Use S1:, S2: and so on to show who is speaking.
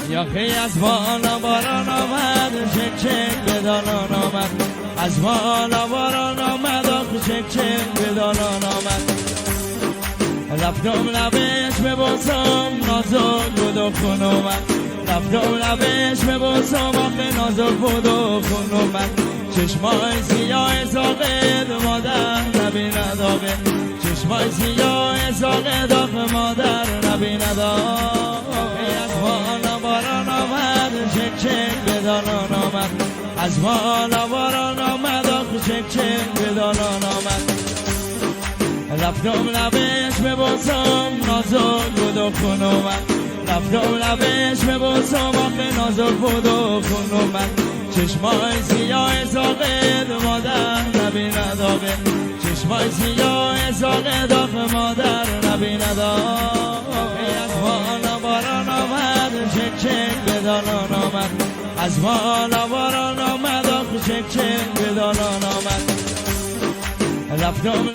S1: یاخی از بالا باران آمد چک چک به دالان آمد از بالا باران آمد آخ چک چک به دالان آمد رفتم لبش به بوسم نازک بود و خون اومد رفتم لبش به بوسم آخه نازک بود و خون اومد چشمای سیاه ساقد مادر نبیند آقه چشمای سیاه ساقد آخه مادر نبیند آقه از بالا باران آمد چک چک به دالان آمد از بالا باران آمد آخه چک چک به دالان آمد رفتم لبش به بوسم نازک بود و خون اومد رفتم لبش به بوسم آخه نازک بود و خون اومد چشمای سیاه ساقد مادر نبیند آقه چشمای سیاه ساقد آخه مادر نبیند آقه از بالا باران آمد چک چک به دالان آمد از بالا باران آمد آخه چک چک به دالان آمد رفتم